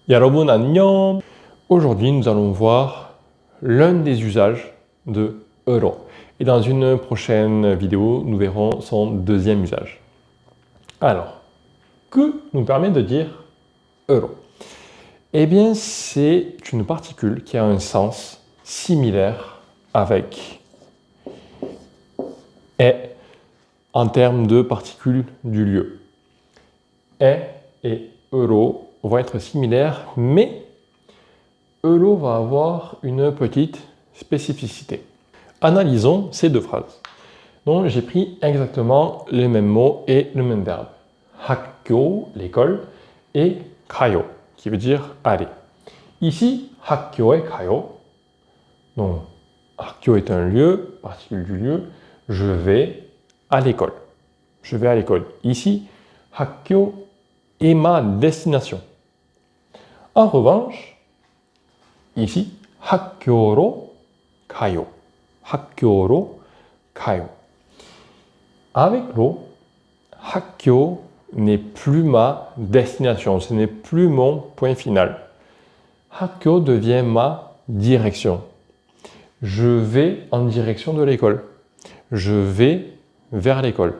여러분 안녕. Aujourd'hui, nous allons voir l'un des usages de euro. Et dans une prochaine vidéo, nous verrons son deuxième usage. Alors, que nous permet de dire euro? Eh bien, c'est une particule qui a un sens similaire avec est en termes de particules du lieu. Est et euro vont être similaires, mais euro va avoir une petite spécificité. Analysons ces deux phrases. Donc, j'ai pris exactement les mêmes mots et le même verbe. 학교, l'école, et 가요, qui veut dire aller. Ici, 학교에 가요. Donc, 학교 est un lieu, particule du lieu. Je vais à l'école. Je vais à l'école. Ici, 학교 est ma destination. En revanche, ici, 학교로 가요. 학교로 가요. Avec l'eau, 학교 n'est plus ma destination, ce n'est plus mon point final. 학교 devient ma direction. Je vais en direction de l'école. Je vais vers l'école.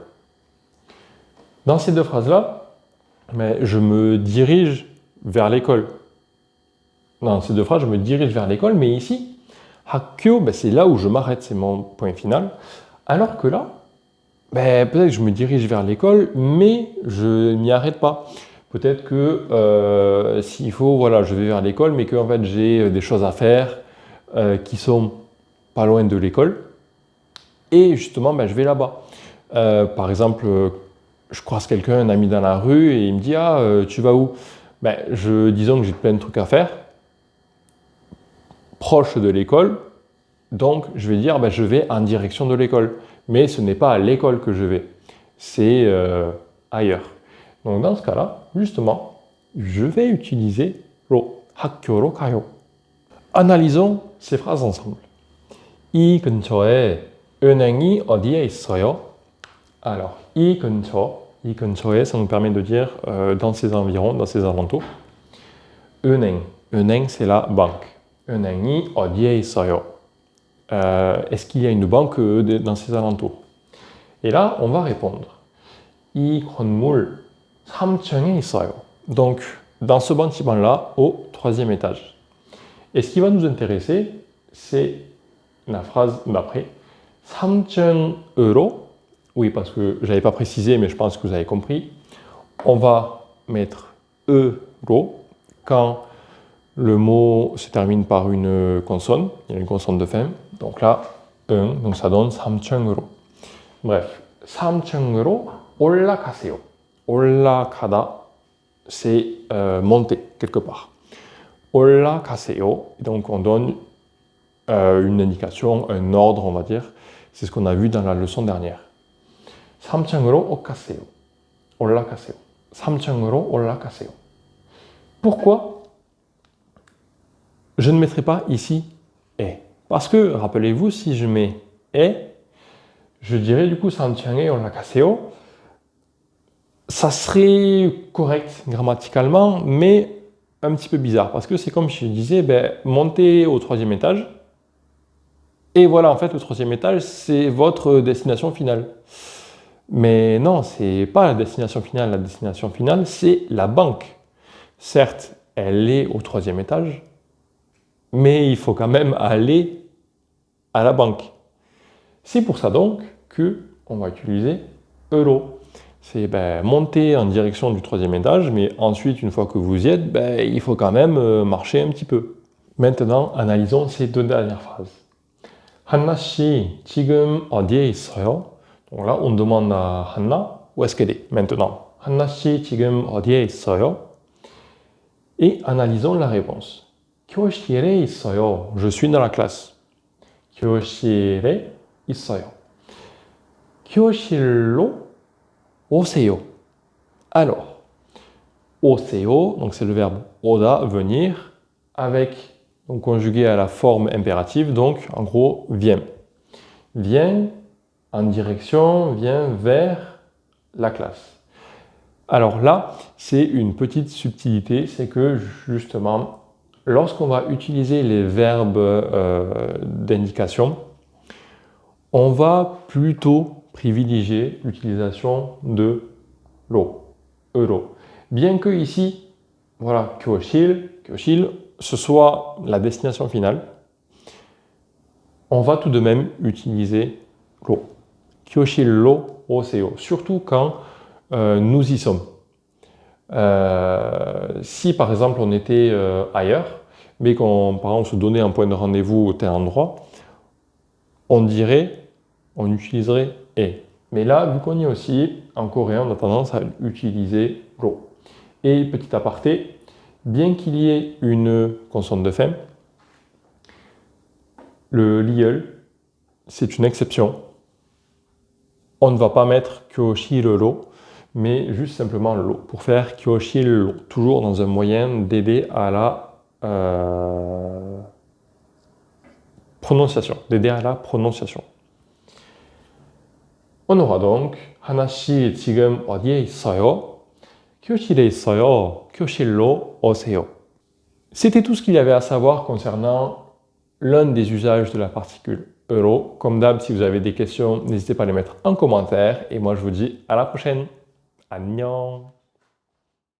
Dans ces deux phrases-là, je me dirige vers l'école. Dans ces deux phrases, je me dirige vers l'école, mais ici, 학교, c'est là où je m'arrête, c'est mon point final. Alors que là, peut-être que je me dirige vers l'école, mais je n'y arrête pas. Peut-être que s'il faut, voilà, je vais vers l'école, mais que en fait, j'ai des choses à faire qui sont pas loin de l'école. Et justement, je vais là-bas. Par exemple, je croise quelqu'un, un ami dans la rue, et il me dit « Ah, tu vas où ?» Disons que j'ai plein de trucs à faire, proche de l'école, donc je vais dire je vais en direction de l'école. Mais ce n'est pas à l'école que je vais, c'est ailleurs. Donc dans ce cas-là, justement, je vais utiliser 로, 학교로 가요. Analysons ces phrases ensemble. 이 근처에 은행이 어디에 있어요? Alors, 이 근처에, ça nous permet de dire dans ses environs, dans ses alentours. 은행, c'est la banque. 은행이 어디에 있어요? Est-ce qu'il y a une banque dans ses alentours? Et là, on va répondre. 이 건물 3층에 있어요. Donc, dans ce bâtiment-là, au 3e étage. Et ce qui va nous intéresser, c'est la phrase d'après. 3층으로. Oui, parce que je n'avais pas précisé, mais je pense que vous avez compris. On va mettre euro quand le mot se termine par une consonne. Il y a une consonne de fin. Donc là, donc ça donne 3층으로. Bref, 3층으로 올라가세요. 올라가다, c'est monter quelque part. 올라가세요. Donc on donne une indication, un ordre, on va dire. C'est ce qu'on a vu dans la leçon dernière. 3층으로 올라가세요. 3층으로 올라가세요. Pourquoi je ne mettrai pas ici est? Parce que, rappelez-vous, si je mets est, je dirais du coup 3층에 올라가세요. Ça serait correct grammaticalement, mais un petit peu bizarre. Parce que c'est comme si je disais, montez au 3e étage. Et voilà, en fait, le 3e étage, c'est votre destination finale. Mais non, c'est pas la destination finale. La destination finale, c'est la banque. Certes, elle est au 3e étage, mais il faut quand même aller à la banque. C'est pour ça donc qu'on va utiliser euro. C'est monter en direction du 3e étage, mais ensuite, une fois que vous y êtes, il faut quand même marcher un petit peu. Maintenant, analysons ces deux dernières phrases. 한나 씨, 지금 어디에 있어요? Donc là, on demande à Hanna où est-ce qu'elle est maintenant. 한나 씨, 지금 어디에 있어요? Et analysons la réponse. 교실에 있어요. Je suis dans la classe. 교실에 있어요. 교실로 오세요. Alors, 오세요, donc c'est le verbe 오다, venir, avec, donc conjugué à la forme impérative, donc en gros, viens. Viens en direction, viens vers la classe. Alors là, c'est une petite subtilité, c'est que justement, lorsqu'on va utiliser les verbes d'indication, on va plutôt privilégier l'utilisation de ro, euro. Bien que ici, voilà, kyoshil, ce soit la destination finale, on va tout de même utiliser ro. Kyoshillo oseo, surtout quand nous y sommes. Si par exemple on était ailleurs, mais qu'on par exemple se donnait un point de rendez-vous au tel endroit, on utiliserait et. Mais là, vu qu'on y est aussi, en coréen, on a tendance à utiliser ro. Et petit aparté, bien qu'il y ait une consonne de fin, le liel, c'est une exception. On ne va pas mettre kyoshiroro, mais juste simplement lo, pour faire kyoshirro, toujours dans un moyen d'aider à la prononciation, On aura donc 하나씨 지금 어디에 있어요? 교실에 있어요. 교실로 오세요. C'était tout ce qu'il y avait à savoir concernant l'un des usages de la particule euro. Comme d'hab, si vous avez des questions, n'hésitez pas à les mettre en commentaire. Et moi, je vous dis à la prochaine. 안녕.